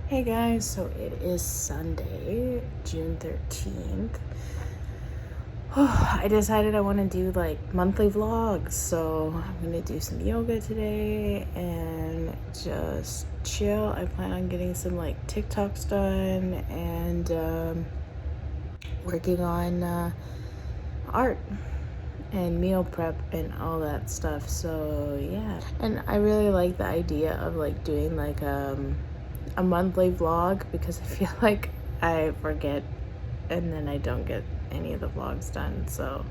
Hey guys, so it is Sunday, June 13th. I decided I want to do like monthly vlogs, so I'm gonna do some yoga today and just chill. I plan on getting some like TikToks done and working on art and meal prep and all that stuff. So yeah, and I really like the idea of like doing like a monthly vlog because I feel like I forget and then I don't get any of the vlogs done. So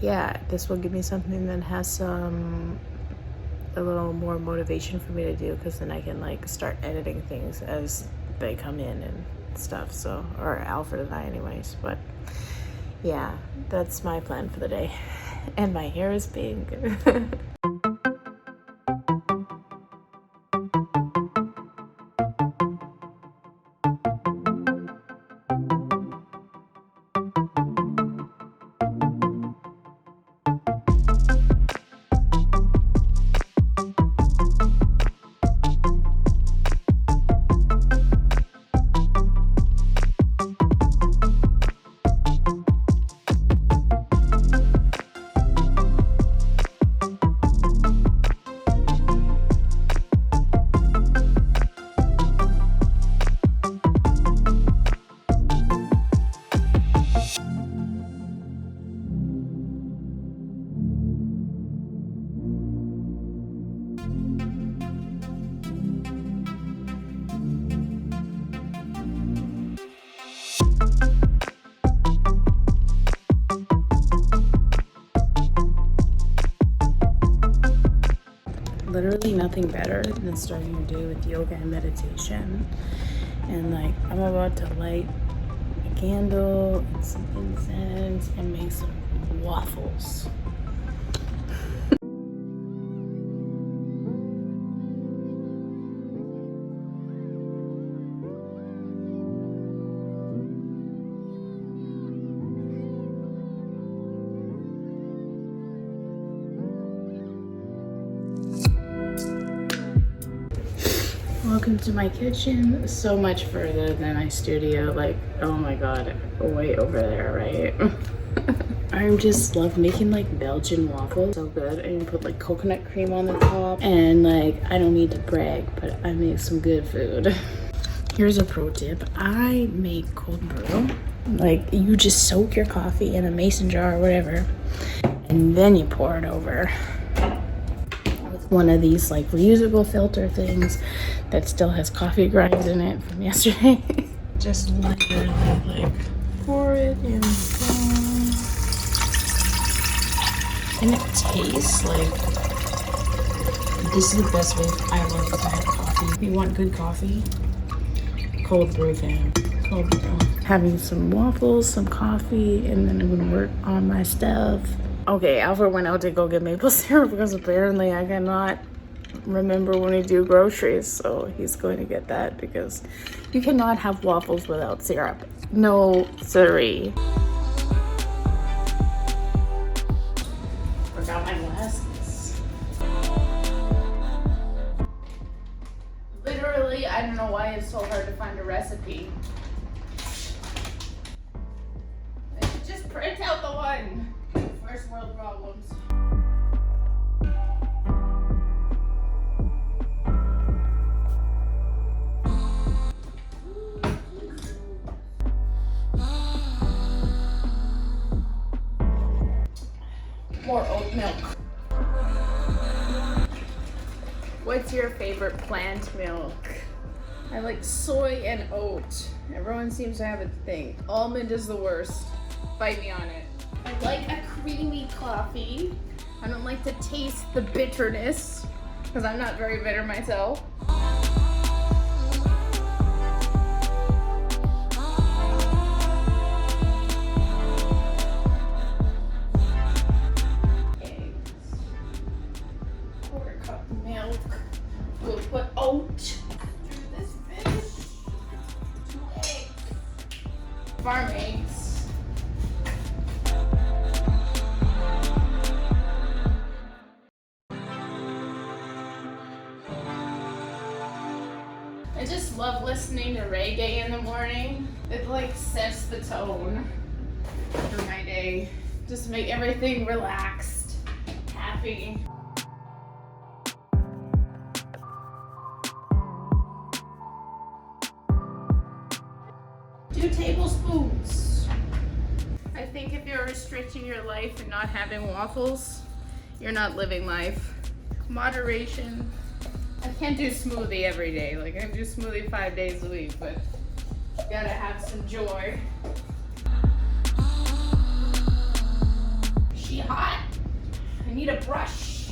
yeah, this will give me something that has a little more motivation for me to do, because then I can like start editing things as they come in and stuff. So, or Alfred and I anyways. But yeah, that's my plan for the day. And my hair is pink. Literally nothing better than starting your day with yoga and meditation. And like, I'm about to light a candle and some incense and make some waffles. Welcome to my kitchen. So much further than my studio. Like, oh my god, way over there, right? I just love making like Belgian waffles. So good. I even put like coconut cream on the top. And like, I don't need to brag, but I make some good food. Here's a pro tip. I make cold brew. Like, you just soak your coffee in a mason jar or whatever, and then you pour it over one of these like reusable filter things that still has coffee grinds in it from yesterday. Just literally like pour it in the bowl. And it tastes like, this is the best way I love to have coffee. If you want good coffee, cold brew, fam. Cold brew. Having some waffles, some coffee, and then I'm gonna work on my stuff. Okay, Alfred went out to go get maple syrup because apparently I cannot remember when we do groceries. So he's going to get that because you cannot have waffles without syrup. No, siree. Forgot my glasses. Literally, I don't know why it's so hard to find a recipe. I should just print out the one. First world problems. More oat milk. What's your favorite plant milk? I like soy and oat. Everyone seems to have a thing. Almond is the worst. Fight me on it. I like a creamy coffee. I don't like to taste the bitterness because I'm not very bitter myself. Eggs. Quarter cup milk. We'll put oat through this fish. 2 eggs. Farm eggs. I just love listening to reggae in the morning. It like sets the tone for my day. Just make everything relaxed, happy. 2 tablespoons. I think if you're restricting your life and not having waffles, you're not living life. Moderation. I can't do smoothie every day. Like I can do smoothie 5 days a week, but you gotta have some joy. Is she hot? I need a brush.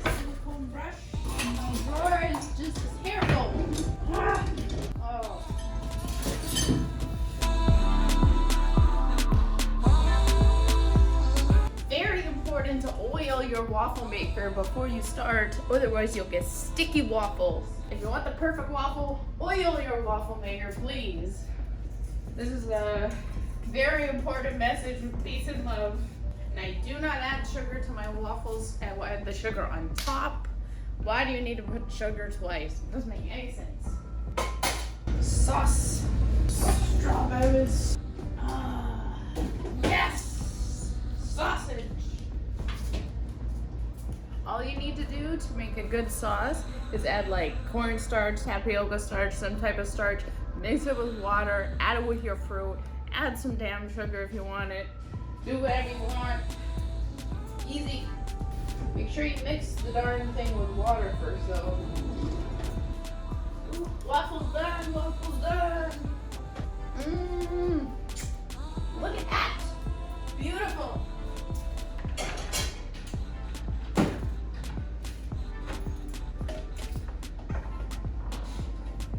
Silicone brush. My drawer is just as hair gold. Oh. Very important to oil your waffle maker before you start, otherwise you'll get sticky waffles. If you want the perfect waffle, oil your waffle maker, please. This is a very important message of peace and love. And I do not add sugar to my waffles. I will add the sugar on top. Why do you need to put sugar twice? It doesn't make any sense. Sauce. Strawberries. Yes! Sausage. All you need to do to make a good sauce is add like cornstarch, tapioca starch, some type of starch, mix it with water, add it with your fruit, add some damn sugar if you want it. Do whatever you want. Easy. Make sure you mix the darn thing with water first though. Ooh, waffles done, waffles done. Mmm. Look at that. Beautiful.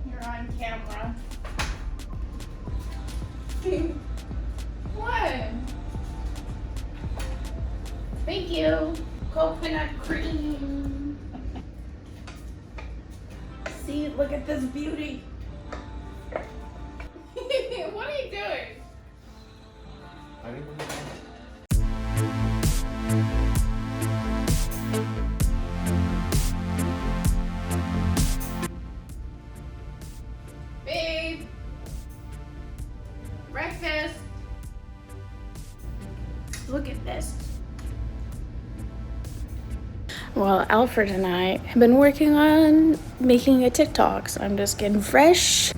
You're on camera. What? Thank you. Coconut cream. See, look at this beauty. What are you doing? I didn't really know. Babe. Breakfast. Look at this. Well, Alfred and I have been working on making a TikTok, so I'm just getting fresh.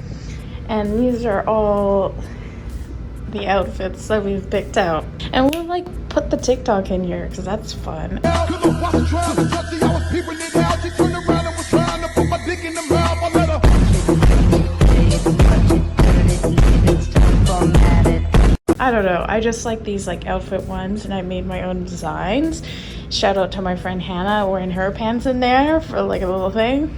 And these are all the outfits that we've picked out. And we'll like put the TikTok in here because that's fun. I don't know, I just like these like outfit ones and I made my own designs. Shout out to my friend Hannah wearing her pants in there for like a little thing.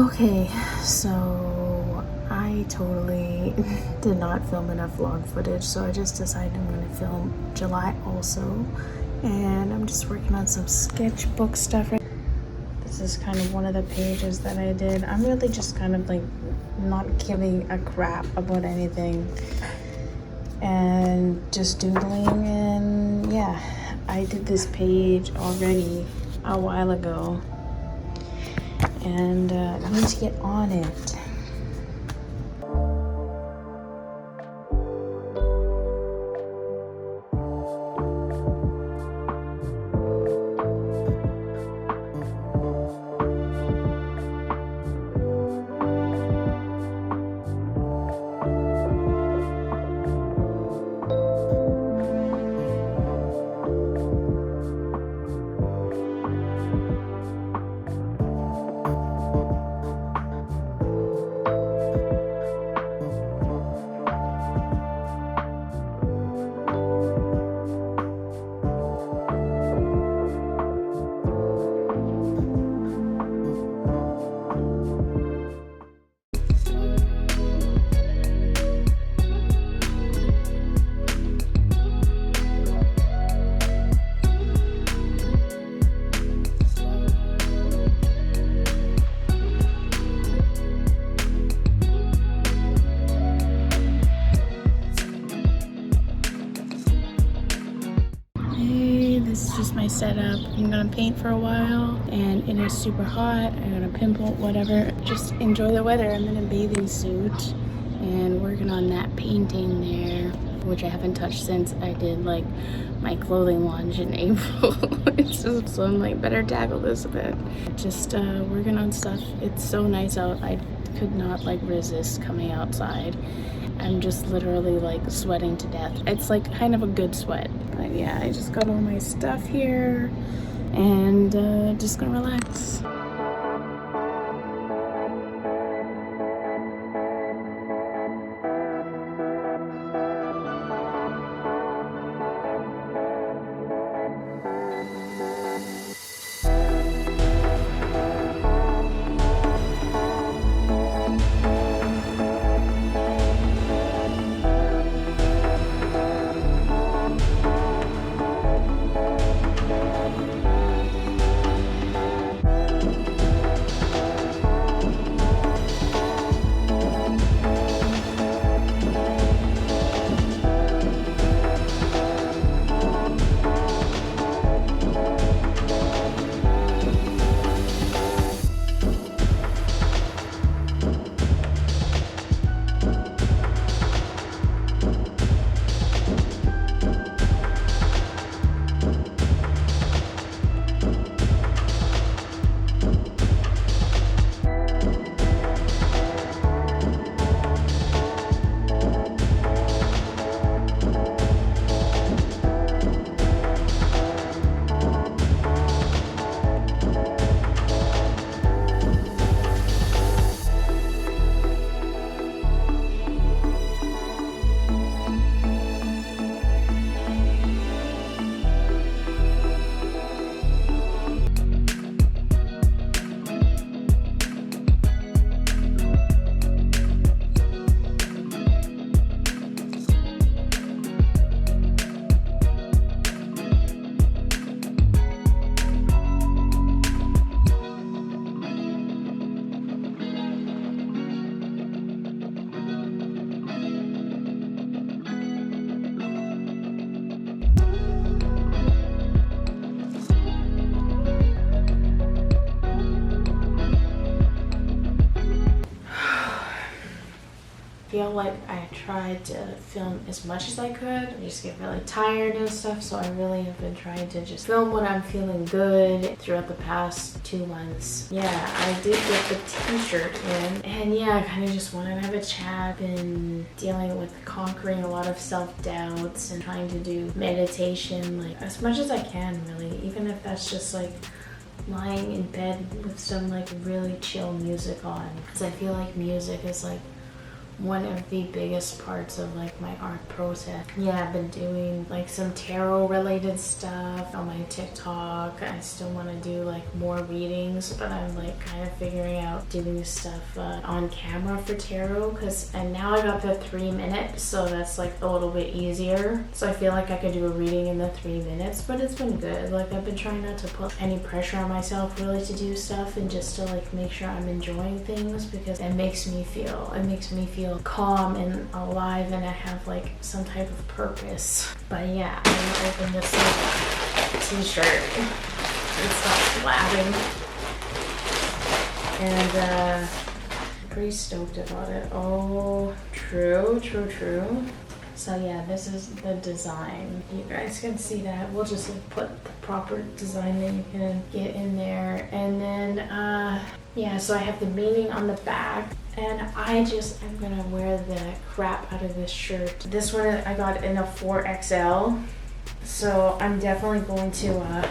Okay, so I totally did not film enough vlog footage, so I just decided I'm going to film July also, and I'm just working on some sketchbook stuff. This is kind of one of the pages that I did. I'm really just kind of like not giving a crap about anything and just doodling, and yeah, I did this page already a while ago, and I need to get on it. This is just my setup. I'm gonna paint for a while, and it is super hot. I'm gonna pimple, whatever. Just enjoy the weather. I'm in a bathing suit and working on that painting there, which I haven't touched since I did like my clothing launch in April. So I'm like, better tackle this a bit. Just working on stuff. It's so nice out. I could not like resist coming outside. I'm just literally like sweating to death. It's like kind of a good sweat. But yeah, I just got all my stuff here and just gonna relax. Feel like I tried to film as much as I could. I just get really tired and stuff, so I really have been trying to just film when I'm feeling good throughout the past 2 months. Yeah, I did get the t-shirt in, and yeah, I kind of just wanted to have a chat. Been dealing with conquering a lot of self-doubts and trying to do meditation like as much as I can, really, even if that's just like lying in bed with some like really chill music on, because I feel like music is like one of the biggest parts of like my art process. Yeah, I've been doing like some tarot related stuff on my TikTok. I still want to do like more readings, but I'm like kind of figuring out doing stuff on camera for tarot, and now I got the 3 minutes, so that's like a little bit easier. So I feel like I could do a reading in the 3 minutes, but it's been good. Like I've been trying not to put any pressure on myself really to do stuff, and just to like make sure I'm enjoying things, because it makes me feel calm and alive, and I have like some type of purpose. But yeah, I'm gonna open this t-shirt. It's not flapping, and pretty stoked about it. Oh, true. So yeah, this is the design. You guys can see that. We'll just like put the proper design that you can get in there. And then yeah, so I have the meaning on the back, and I'm gonna wear the crap out of this shirt. This one I got in a 4XL, so I'm definitely going to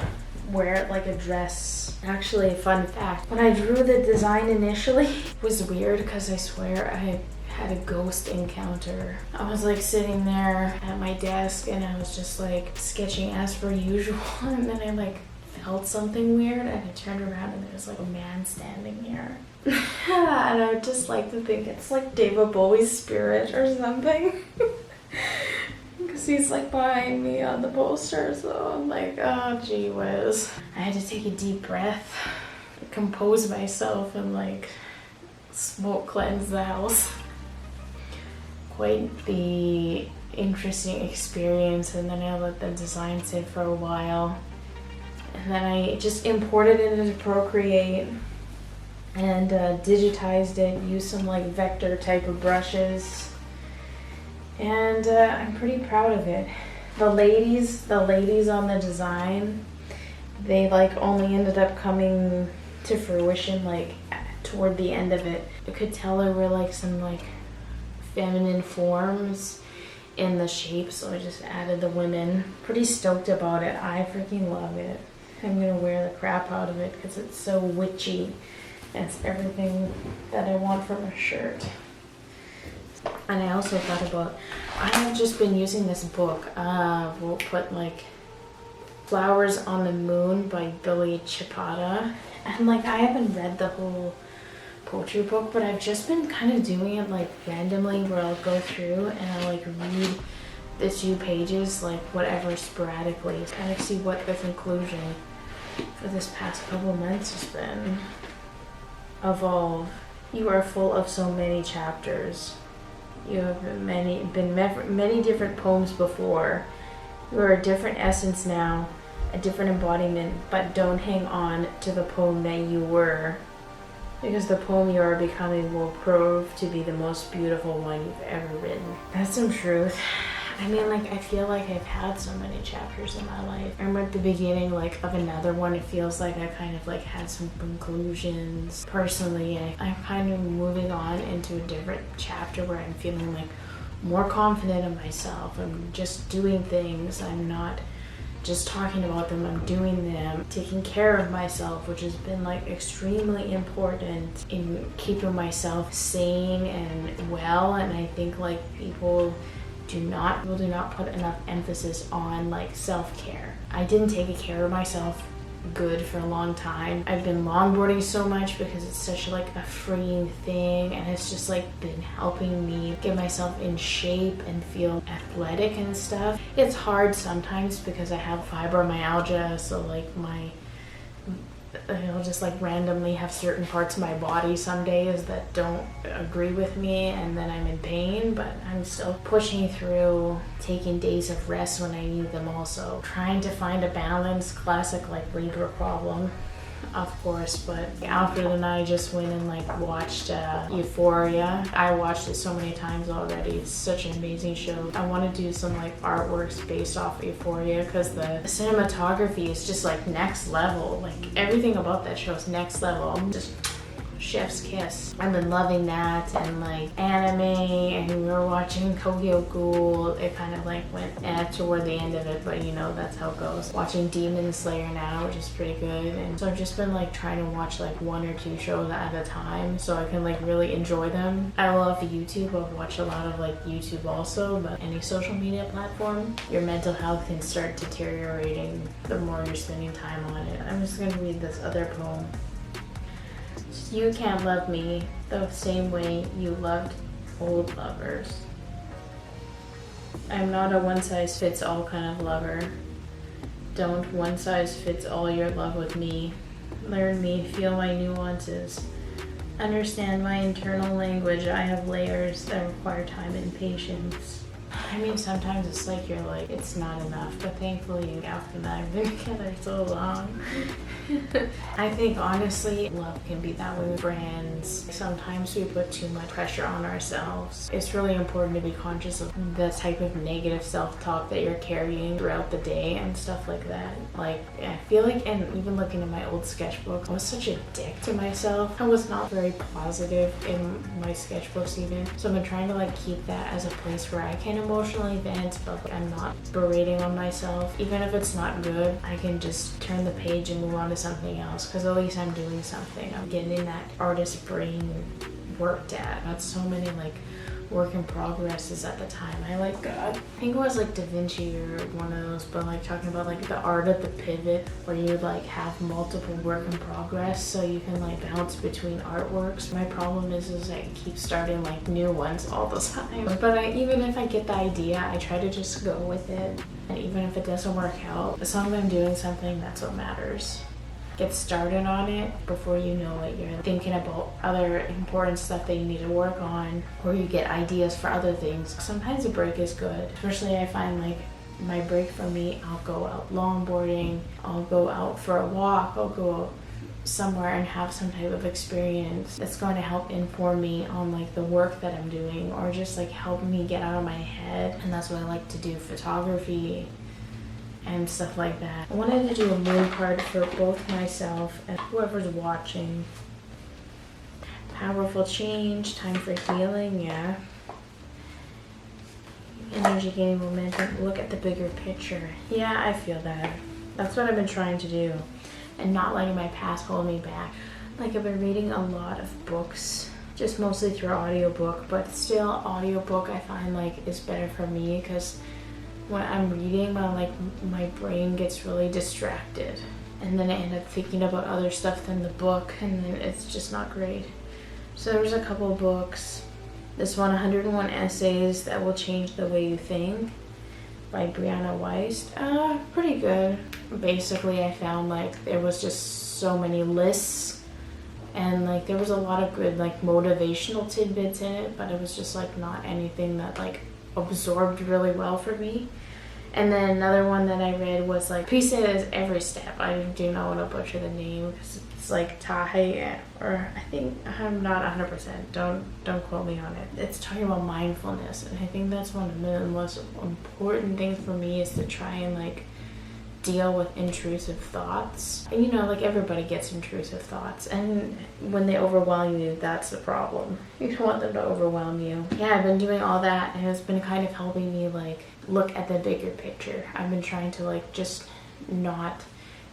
wear it like a dress. Actually, fun fact, when I drew the design initially, it was weird because I swear I had a ghost encounter. I was like sitting there at my desk, and I was just like sketching as per usual, and then I like felt something weird, and I turned around and there was like a man standing here. And I would just like to think it's like David Bowie's spirit or something. Because he's like behind me on the poster, so I'm like, oh gee whiz. I had to take a deep breath, compose myself, and like smoke cleanse the house. Quite the interesting experience. And then I let the design sit for a while, and then I just imported it into Procreate and digitized it, used some like vector type of brushes, and I'm pretty proud of it. The ladies on the design, they like only ended up coming to fruition like toward the end of it. I could tell there were like some like feminine forms in the shape, so I just added the women. Pretty stoked about it. I freaking love it. I'm gonna wear the crap out of it because it's so witchy. It's everything that I want from a shirt. And I also thought about, I have just been using this book. We'll put like Flowers on the Moon by Billy Chipata. And like I haven't read the whole poetry book, but I've just been kind of doing it like randomly, where I'll go through and I'll like read the 2 pages, like whatever, sporadically, kind of see what the conclusion for this past couple months has been. Evolve. You are full of so many chapters. You have been many different poems before. You are a different essence now, a different embodiment, but don't hang on to the poem that you were, because the poem you are becoming will prove to be the most beautiful one you've ever written. That's some truth. I mean, like, I feel like I've had so many chapters in my life. I'm at the beginning, like, of another one. It feels like I kind of, like, had some conclusions. Personally, I'm kind of moving on into a different chapter where I'm feeling, like, more confident in myself. I'm just doing things. I'm not just talking about them, I'm doing them. Taking care of myself, which has been, like, extremely important in keeping myself sane and well. And I think, like, people do not put enough emphasis on like self-care. I didn't take care of myself good for a long time. I've been longboarding so much because it's such like a freeing thing, and it's just like been helping me get myself in shape and feel athletic and stuff. It's hard sometimes because I have fibromyalgia, so like I'll just like randomly have certain parts of my body some days that don't agree with me, and then I'm in pain, but I'm still pushing through, taking days of rest when I need them also. Trying to find a balance, classic like Libra problem, of course. But after the night I just went and like watched Euphoria. I watched it so many times already. It's such an amazing show. I want to do some like artworks based off Euphoria because the cinematography is just like next level. Like everything about that show is next level. I'm just Chef's Kiss. I've been loving that, and like anime, and we were watching Tokyo Ghoul. It kind of like went toward the end of it, but you know, that's how it goes. Watching Demon Slayer now, which is pretty good, and so I've just been like trying to watch like 1 or 2 shows at a time so I can like really enjoy them. I love YouTube. I've watched a lot of like YouTube also, but any social media platform, your mental health can start deteriorating the more you're spending time on it. I'm just gonna read this other poem. You can't love me the same way you loved old lovers. I'm not a one-size-fits-all kind of lover. Don't one-size-fits-all your love with me. Learn me, feel my nuances. Understand my internal language. I have layers that require time and patience. I mean, sometimes it's like you're like, it's not enough, but thankfully after that, I've been together so long. I think honestly, love can be that way with friends. Sometimes we put too much pressure on ourselves. It's really important to be conscious of the type of negative self-talk that you're carrying throughout the day and stuff like that. Like, I feel like, and even looking at my old sketchbook, I was such a dick to myself. I was not very positive in my sketchbooks even. So I've been trying to like keep that as a place where I can emotionally vent, but like, I'm not berating on myself. Even if it's not good, I can just turn the page and move on to something else, because at least I'm doing something. I'm getting that artist brain worked at. I had so many like work in progresses at the time. I think it was like Da Vinci or one of those, but like talking about like the art of the pivot, where you like have multiple work in progress so you can like bounce between artworks. My problem is I keep starting like new ones all the time. But even if I get the idea, I try to just go with it. And even if it doesn't work out, as long as I'm doing something, that's what matters. Get started on it. Before you know it, you're thinking about other important stuff that you need to work on, or you get ideas for other things. Sometimes a break is good. Especially I find like my break for me, I'll go out longboarding, I'll go out for a walk, I'll go somewhere and have some type of experience that's going to help inform me on like the work that I'm doing, or just like help me get out of my head. And that's what I like to do, photography and stuff like that. I wanted to do a moon card for both myself and whoever's watching. Powerful change, time for healing, yeah. Energy gaining momentum, look at the bigger picture. Yeah, I feel that. That's what I've been trying to do, and not letting my past hold me back. Like, I've been reading a lot of books, just mostly through audiobook, but still audiobook I find like is better for me, because when I'm reading, my brain gets really distracted, and then I end up thinking about other stuff than the book, and then it's just not great. So there's a couple books. This one, 101 Essays That Will Change the Way You Think by Brianna Weiss. Pretty good. Basically, I found like there was just so many lists, and like there was a lot of good like motivational tidbits in it, but it was just like not anything that like absorbed really well for me. And then another one that I read was like Peace is Every Step. I do not want to butcher the name because it's like Tahe, or I think, I'm not 100%. Don't quote me on it. It's talking about mindfulness, and I think that's one of the most important things for me, is to try and like deal with intrusive thoughts. And you know, like everybody gets intrusive thoughts, and when they overwhelm you, that's the problem. You don't want them to overwhelm you. Yeah, I've been doing all that, and it's been kind of helping me like look at the bigger picture. I've been trying to like just not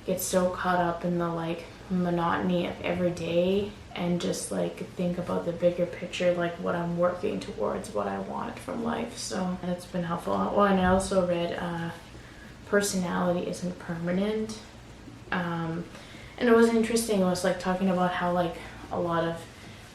get so caught up in the like monotony of every day, and just like think about the bigger picture, like what I'm working towards, what I want from life. So that's been helpful. Well, and I also read Personality Isn't Permanent, and it was interesting. It was like talking about how like a lot of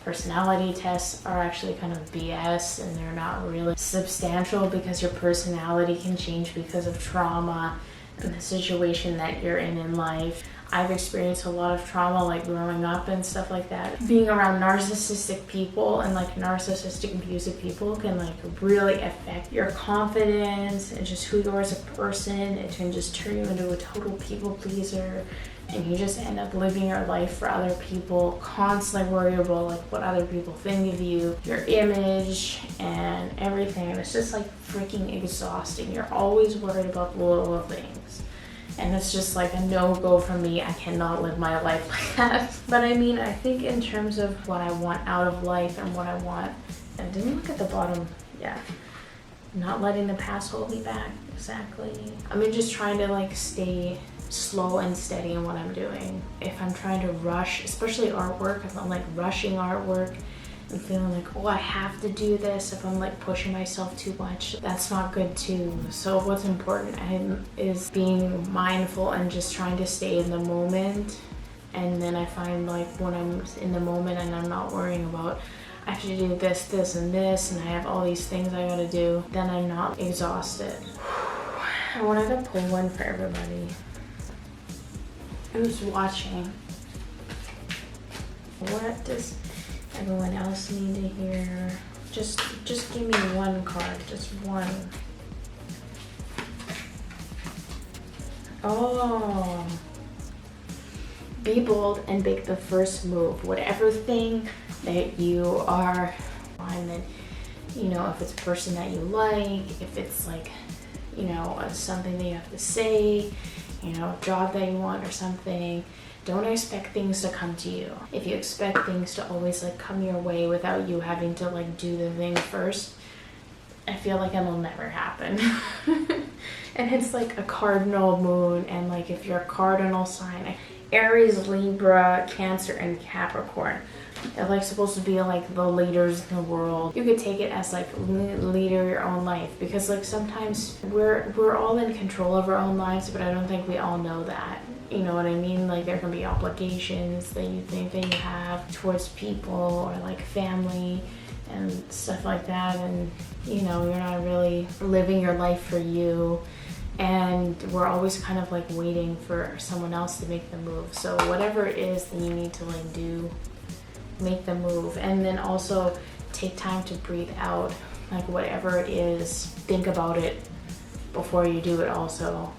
personality tests are actually kind of BS, and they're not really substantial, because your personality can change because of trauma and the situation that you're in life. I've experienced a lot of trauma, like growing up and stuff like that. Being around narcissistic people and like narcissistic abusive people can like really affect your confidence and just who you are as a person. It can just turn you into a total people pleaser, and you just end up living your life for other people, constantly worried about like what other people think of you, your image and everything. And it's just like freaking exhausting. You're always worried about little things. And it's just like a no-go for me. I cannot live my life like that. But I mean, I think in terms of what I want out of life and what I want, and I didn't look at the bottom, yeah. Not letting the past hold me back, exactly. I mean, just trying to like stay slow and steady in what I'm doing. If I'm trying to rush, especially artwork, if I'm like rushing artwork and feeling like, oh, I have to do this, if I'm like pushing myself too much, that's not good too. So what's important is being mindful and just trying to stay in the moment. And then I find like when I'm in the moment and I'm not worrying about I have to do this, this, and this, and I have all these things I gotta do, then I'm not exhausted. I wanted to pull one for everybody who's watching. What does everyone else need to hear? Just give me one card, just one. Oh. Be bold and make the first move. Whatever thing that you are on, and you know, if it's a person that you like, if it's like, you know, something that you have to say, you know, a job that you want or something, don't expect things to come to you. If you expect things to always like come your way without you having to like do the thing first, I feel like it'll never happen. And it's like a cardinal moon, and like if you're a cardinal sign, Aries, Libra, Cancer, and Capricorn, they're like supposed to be like the leaders in the world. You could take it as like leader your own life, because like sometimes we're all in control of our own lives, but I don't think we all know that. You know what I mean? Like there can be obligations that you think that you have towards people or like family and stuff like that, and you know, you're not really living your life for you. And we're always kind of like waiting for someone else to make the move. So whatever it is that you need to like do, make the move. And then also take time to breathe out. Like whatever it is, think about it before you do it also.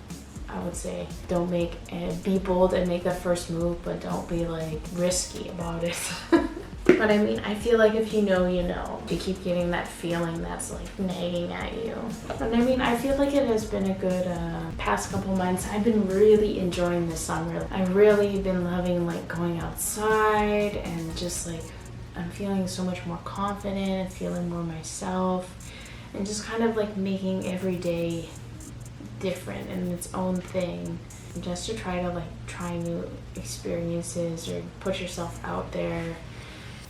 I would say don't be bold and make the first move, but don't be like risky about it. But I mean, I feel like if you know, you know. You keep getting that feeling that's like nagging at you. And I mean, I feel like it has been a good past couple months. I've been really enjoying the summer. I've really been loving like going outside, and just like I'm feeling so much more confident, feeling more myself, and just kind of like making every day different in its own thing, just to try new experiences or put yourself out there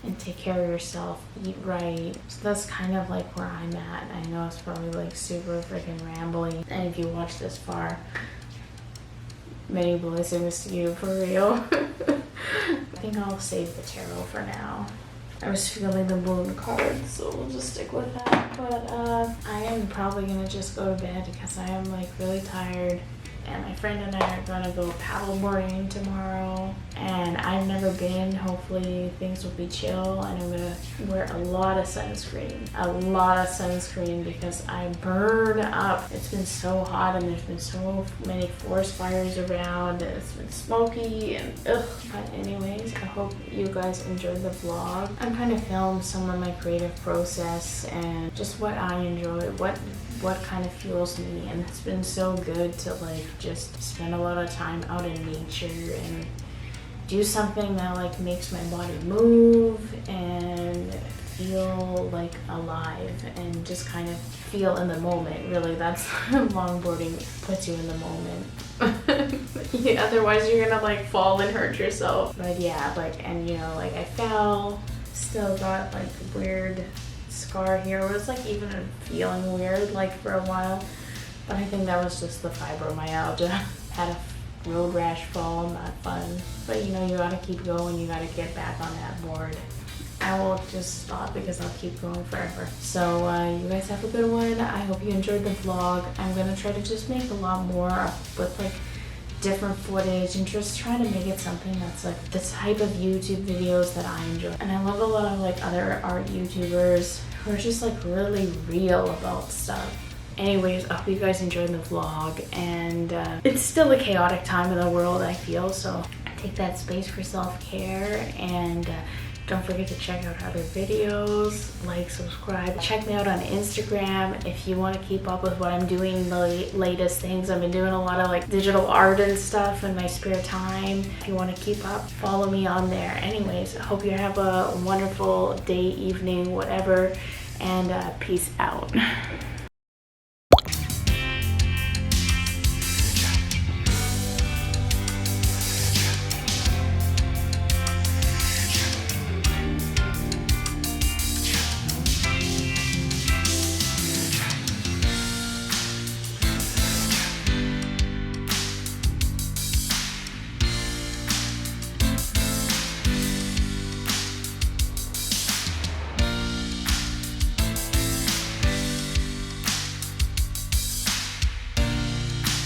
and take care of yourself, eat right. So that's kind of like where I'm at. I know it's probably like super freaking rambling, and if you watch this far, many blessings to you, for real. I think I'll save the tarot for now. I was feeling the moon card, so we'll just stick with that. But I am probably gonna just go to bed because I am like really tired. And my friend and I are gonna go paddleboarding tomorrow, and I've never been. Hopefully things will be chill, and I'm gonna wear a lot of sunscreen because I burn up. It's been so hot, and there's been so many forest fires around, and it's been smoky and ugh. But anyways, I hope you guys enjoyed the vlog. I'm trying to film some of my creative process and just what I enjoy, what kind of fuels me, and it's been so good to like just spend a lot of time out in nature and do something that like makes my body move and feel like alive and just kind of feel in the moment. Really, that's longboarding puts you in the moment. Yeah, otherwise you're gonna like fall and hurt yourself. But yeah, like, and you know, like I fell, still got like weird scar here. It was like even feeling weird like for a while, but I think that was just the fibromyalgia. Had a road rash fall, not fun. But you know, you gotta keep going, you gotta get back on that board. I won't just stop because I'll keep going forever. So you guys have a good one. I hope you enjoyed the vlog. I'm gonna try to just make a lot more with like different footage and just try to make it something that's like the type of YouTube videos that I enjoy. And I love a lot of like other art YouTubers who are just like really real about stuff. Anyways, I hope you guys enjoyed the vlog, and it's still a chaotic time in the world, I feel, so take that space for self-care and Don't forget to check out other videos, like, subscribe. Check me out on Instagram if you want to keep up with what I'm doing, the latest things. I've been doing a lot of like digital art and stuff in my spare time. If you want to keep up, follow me on there. Anyways, I hope you have a wonderful day, evening, whatever, and peace out.